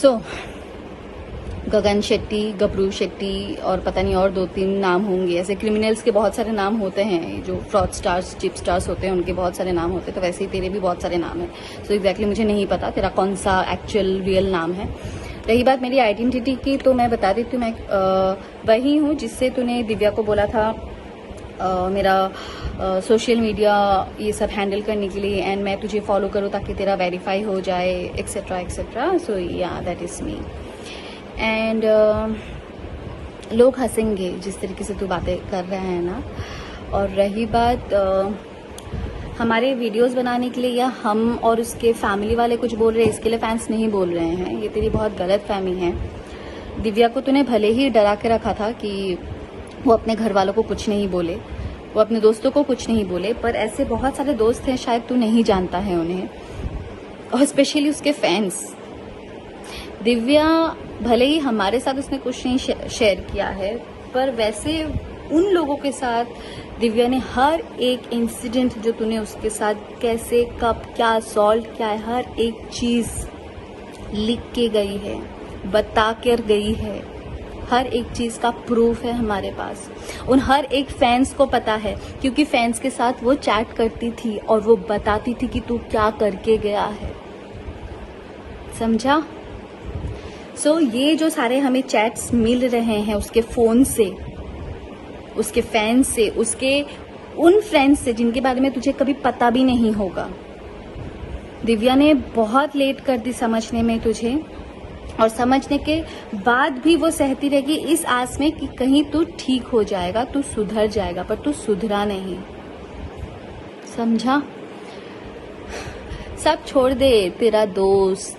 सो गगन शेट्टी, गबरू शेट्टी और पता नहीं और 2-3 नाम होंगे। ऐसे क्रिमिनल्स के बहुत सारे नाम होते हैं, जो फ्रॉड स्टार्स, चिप स्टार्स होते हैं, उनके बहुत सारे नाम होते हैं। तो वैसे ही तेरे भी बहुत सारे नाम हैं। सो एग्जैक्टली मुझे नहीं पता तेरा कौन सा एक्चुअल रियल नाम है। रही बात मेरी आइडेंटिटी की, तो मैं बता देती हूँ, मैं वही हूँ जिससे तूने दिव्या को बोला था मेरा सोशल मीडिया ये सब हैंडल करने के लिए, एंड मैं तुझे फॉलो करूँ ताकि तेरा वेरीफाई हो जाए, एक्सेट्रा एक्सेट्रा। सो या दैट इज़ मी। एंड लोग हंसेंगे जिस तरीके से तू बातें कर रहा है ना। और रही बात हमारे वीडियोस बनाने के लिए, या हम और उसके फैमिली वाले कुछ बोल रहे हैं, इसके लिए फैंस नहीं बोल रहे हैं। ये तेरी बहुत गलत फहमी है। दिव्या को तूने भले ही डरा के रखा था कि वो अपने घर वालों को कुछ नहीं बोले, वो अपने दोस्तों को कुछ नहीं बोले, पर ऐसे बहुत सारे दोस्त हैं, शायद तू नहीं जानता है उन्हें, और स्पेशली उसके फैंस। दिव्या भले ही हमारे साथ उसने कुछ नहीं शेयर किया है, पर वैसे उन लोगों के साथ दिव्या ने हर एक इंसिडेंट जो तूने उसके साथ कैसे, कब, क्या सॉल्व किया है, हर एक चीज लिख के गई है, बता कर गई है। हर एक चीज का प्रूफ है हमारे पास। उन हर एक फैंस को पता है, क्योंकि फैंस के साथ वो चैट करती थी और वो बताती थी कि तू क्या करके गया है। समझा? सो ये जो सारे हमें चैट्स मिल रहे हैं उसके फोन से, उसके फैंस से, उसके उन फ्रेंड्स से जिनके बारे में तुझे कभी पता भी नहीं होगा। दिव्या ने बहुत लेट कर दी समझने में तुझे, और समझने के बाद भी वो सहती रहेगी इस आस में कि कहीं तू ठीक हो जाएगा, तू सुधर जाएगा, पर तू सुधरा नहीं। समझा? सब छोड़ दे। तेरा दोस्त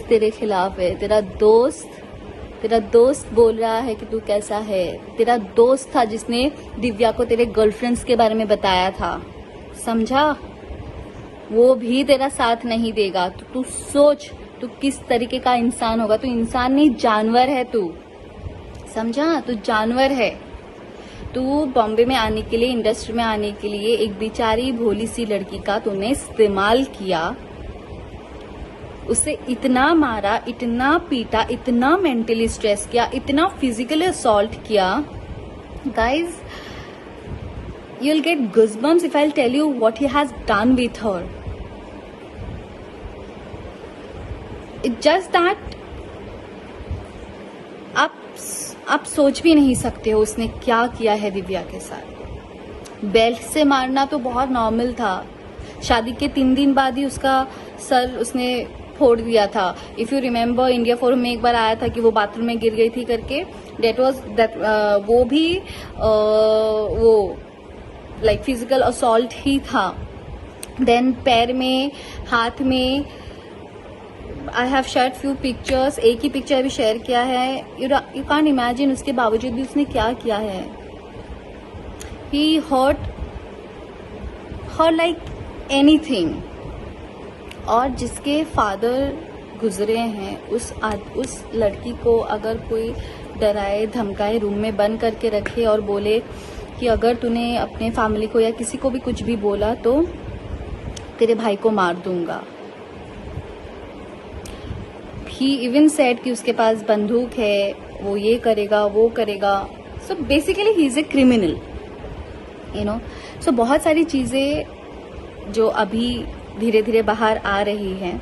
तेरे खिलाफ है। तेरा दोस्त बोल रहा है कि तू कैसा है। तेरा दोस्त था जिसने दिव्या को तेरे गर्लफ्रेंड्स के बारे में बताया था। समझा? वो भी तेरा साथ नहीं देगा। तो तू सोच, तू किस तरीके का इंसान होगा। तू इंसान नहीं, जानवर है तू। समझा? तू जानवर है। तू बॉम्बे में आने के लिए, इंडस्ट्री में आने के लिए एक बेचारी भोली सी लड़की का तूने इस्तेमाल किया, उसे इतना मारा, इतना पीटा, इतना मेंटली स्ट्रेस किया, इतना फिजिकली असॉल्ट किया। Guys, you'll get goosebumps if I'll tell you what he has done with her. It's just that आप सोच भी नहीं सकते हो उसने क्या किया है दिव्या के साथ। बेल्ट से मारना तो बहुत नॉर्मल था। शादी के 3 दिन बाद ही उसका सर उसने फोड़ दिया था। If you remember, India forum में एक बार आया था कि वो बाथरूम में गिर गई थी करके। वो भी वो लाइक फिजिकल असॉल्ट ही था। देन पैर में, हाथ में, I have shared few pictures. एक ही पिक्चर भी शेयर किया है। यू कांट इमेजिन, उसके बावजूद भी उसने क्या किया है। ही हर्ट हर लाइक एनीथिंग। और जिसके फादर गुजरे हैं, उस लड़की को अगर कोई डराए, धमकाए, रूम में बंद करके रखे और बोले कि अगर तूने अपने फैमिली को या किसी को भी कुछ भी बोला तो तेरे भाई को मार दूंगा। ही इवन सेड कि उसके पास बंदूक है, वो ये करेगा, वो करेगा। So basically he is a criminal, you know. So बहुत सारी चीजें जो अभी धीरे धीरे बाहर आ रही है।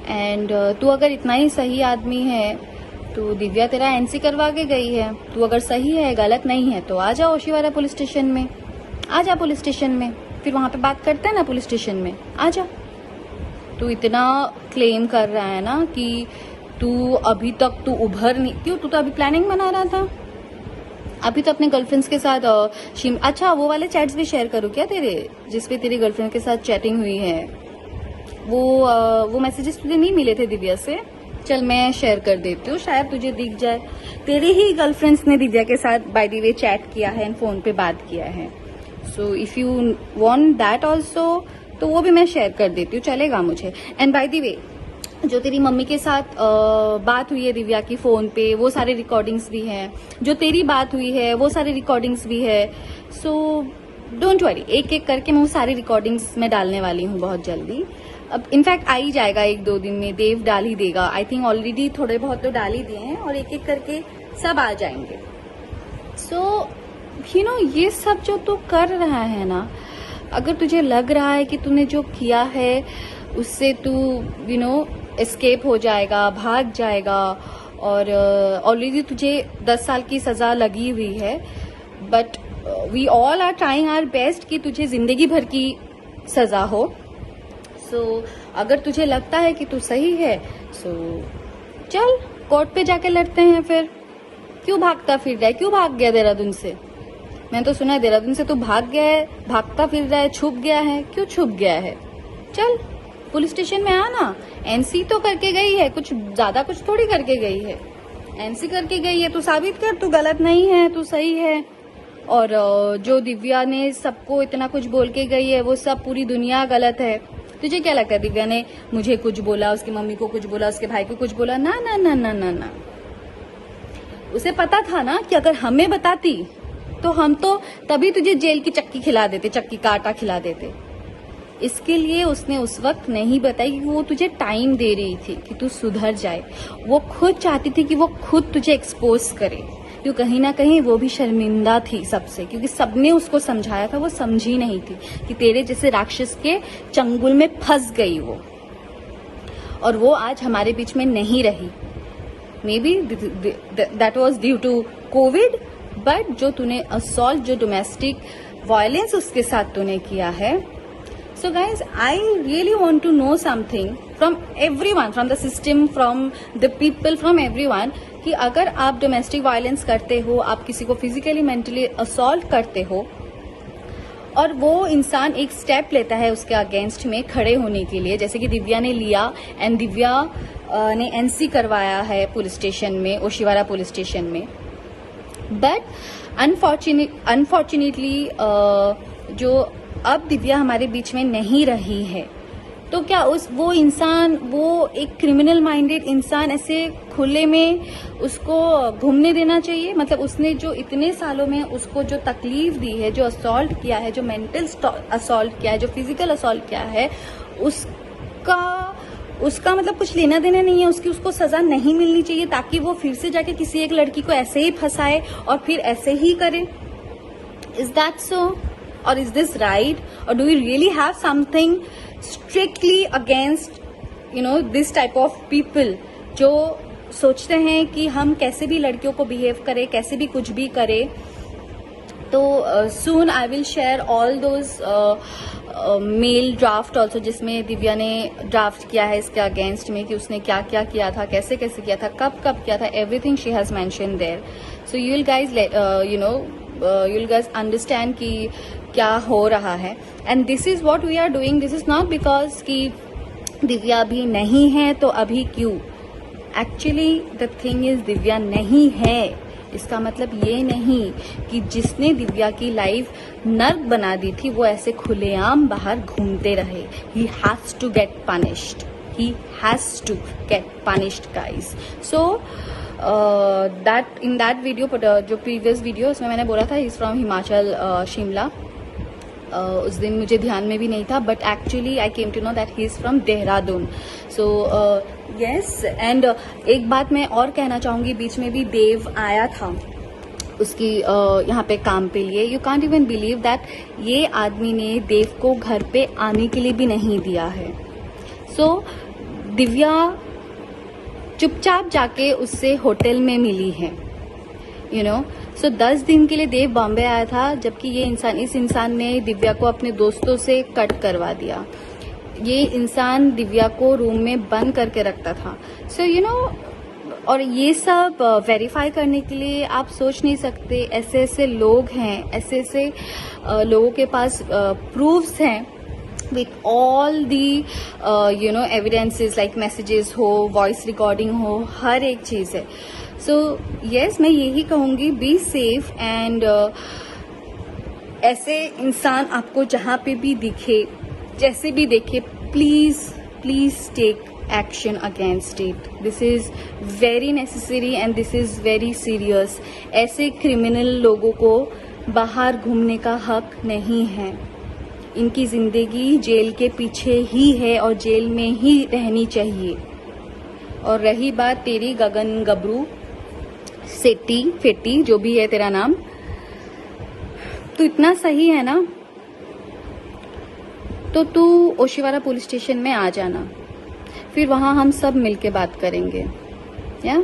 एंड तू अगर इतना ही सही आदमी है तो दिव्या तेरा एनसी करवा के गई है। तू अगर सही है, गलत नहीं है, तो आ जा ओशीवारा पुलिस स्टेशन में। आ जा पुलिस स्टेशन में, फिर वहां पे बात करते हैं ना पुलिस स्टेशन में। आ जा। तू इतना क्लेम कर रहा है ना कि तू अभी तक तू उभर नहीं, क्यों? तू तो अभी प्लानिंग बना रहा था। अभी तो अपने गर्लफ्रेंड्स के साथ अच्छा, वो वाले चैट्स भी शेयर करूँ क्या तेरे, जिसपे तेरी गर्लफ्रेंड के साथ चैटिंग हुई है? वो मैसेजेस तुझे नहीं मिले थे दिव्या से? चल मैं शेयर कर देती हूँ, शायद तुझे दिख जाए। तेरे ही गर्लफ्रेंड्स ने दिव्या के साथ बाय द वे चैट किया है एंड फोन पे बात किया है। So if you want that also, तो वो भी मैं शेयर कर देती हूँ, चलेगा मुझे। एंड बाय द वे, जो तेरी मम्मी के साथ बात हुई है दिव्या की फोन पे, वो सारे रिकॉर्डिंग्स भी हैं। जो तेरी बात हुई है वो सारे रिकॉर्डिंग्स भी है। सो डोंट वरी, एक एक करके मैं वो सारी रिकॉर्डिंग्स में डालने वाली हूँ बहुत जल्दी। अब इनफैक्ट आ ही जाएगा 1-2 दिन में, देव डाल ही देगा। आई थिंक ऑलरेडी थोड़े बहुत तो डाल ही दिए हैं और एक एक करके सब आ जाएंगे। सो ये सब जो तू कर रहा है ना, अगर तुझे लग रहा है कि तूने जो किया है उससे तू एस्केप हो जाएगा, भाग जाएगा, और ऑलरेडी तुझे 10 साल की सजा लगी हुई है, but we all are trying our best कि तुझे जिंदगी भर की सजा हो। सो अगर तुझे लगता है कि तू सही है, सो चल कोर्ट पे जाके लड़ते हैं फिर। क्यों भागता फिर रहा है? क्यों भाग गया देहरादून से? मैं तो सुना है देहरादून से तो भाग गया है, भागता फिर रहा है, छुप गया है। क्यों छुप गया है? चल पुलिस स्टेशन में आ ना। एनसी तो करके गई है, कुछ ज्यादा कुछ थोड़ी करके गई है, एनसी करके गई है। तू साबित कर, तू गलत नहीं है, तू सही है। और जो दिव्या ने सबको इतना कुछ बोल के गई है, वो सब पूरी दुनिया गलत है। तुझे क्या लगता है दिव्या ने मुझे कुछ बोला, उसकी मम्मी को कुछ बोला, उसके भाई को कुछ बोला? ना ना ना ना ना ना। उसे पता था ना कि अगर हमें बताती तो हम तो तभी तुझे जेल की चक्की खिला देते, चक्की का आटा खिला देते। इसके लिए उसने उस वक्त नहीं बताई कि वो तुझे टाइम दे रही थी कि तू सुधर जाए। वो खुद चाहती थी कि वो खुद तुझे एक्सपोज करे, क्योंकि कहीं ना कहीं वो भी शर्मिंदा थी सबसे, क्योंकि सबने उसको समझाया था, वो समझी नहीं थी कि तेरे जैसे राक्षस के चंगुल में फंस गई वो, और वो आज हमारे बीच में नहीं रही। Maybe that was due to COVID, but जो तूने असॉल्ट, जो डोमेस्टिक वायलेंस उसके साथ तूने किया है। So guys, I really want to know something from everyone, from the system, from the people, from everyone, कि अगर आप डोमेस्टिक वायलेंस करते हो, आप किसी को फिजिकली मेंटली असॉल्ट करते हो, और वो इंसान एक स्टेप लेता है उसके अगेंस्ट में खड़े होने के लिए, जैसे कि दिव्या ने लिया, एंड दिव्या ने एनसी करवाया है पुलिस स्टेशन में, ओशिवारा पुलिस स्टेशन में। बट अनफॉर्चुनेटली जो अब दिव्या हमारे बीच में नहीं रही है, तो क्या वो इंसान, वो एक क्रिमिनल माइंडेड इंसान ऐसे खुले में उसको घूमने देना चाहिए? मतलब उसने जो इतने सालों में उसको जो तकलीफ दी है, जो असॉल्ट किया है, जो मेंटल असॉल्ट किया है, जो फिजिकल असॉल्ट किया है, उसका मतलब कुछ लेना देना नहीं है, उसको सजा नहीं मिलनी चाहिए, ताकि वो फिर से जाके किसी एक लड़की को ऐसे ही फंसाए और फिर ऐसे ही करे? Is that so? Or is this right? Or do we really have something strictly against this type of people जो सोचते हैं कि हम कैसे भी लड़कियों को बिहेव करें, कैसे भी कुछ भी करें? तो soon I will share all those mail draft also, जिसमें दिव्या ने ड्राफ्ट किया है इसके अगेंस्ट में कि उसने क्या क्या किया था, कैसे कैसे किया था, कब कब किया था, everything she has mention there. So you will guys you will guys understand कि क्या हो रहा है, and this is what we are doing. This is not because कि दिव्या अभी नहीं है तो अभी क्यों। Actually the thing is Divya नहीं है, इसका मतलब ये नहीं कि जिसने दिव्या की लाइफ नर्क बना दी थी वो ऐसे खुलेआम बाहर घूमते रहे। He has to get punished, he has to get punished guys. So in that video, जो प्रीवियस वीडियो, उसमें मैंने बोला था इज फ्रॉम हिमाचल, शिमला। उस दिन मुझे ध्यान में भी नहीं था, but actually I came to know that he is from Dehradun. So yes, and एक बात मैं और कहना चाहूंगी, बीच में भी देव आया था उसकी यहाँ पे काम पे लिए। You can't even believe that ये आदमी ने देव को घर पे आने के लिए भी नहीं दिया है। सो दिव्या चुपचाप जाके उससे होटल में मिली है, सो 10 दिन के लिए देव बॉम्बे आया था, जबकि इस इंसान ने दिव्या को अपने दोस्तों से कट करवा दिया। ये इंसान दिव्या को रूम में बंद करके रखता था। सो और ये सब वेरीफाई करने के लिए आप सोच नहीं सकते, ऐसे ऐसे लोग हैं, ऐसे ऐसे लोगों के पास प्रूफ्स हैं with all the evidences like messages हो, वॉइस रिकॉर्डिंग हो, हर एक चीज है। सो यस, मैं यही कहूंगी, बी सेफ, एंड ऐसे इंसान आपको जहां पे भी दिखे, जैसे भी देखे, please take action against it. This is very necessary and this is very serious. ऐसे क्रिमिनल लोगों को बाहर घूमने का हक नहीं है। इनकी जिंदगी जेल के पीछे ही है और जेल में ही रहनी चाहिए। और रही बात तेरी गगन गबरू सेट्टी फेट्टी जो भी है तेरा नाम, तो इतना सही है ना, तो तू ओशिवारा पुलिस स्टेशन में आ जाना, फिर वहां हम सब मिलके बात करेंगे। या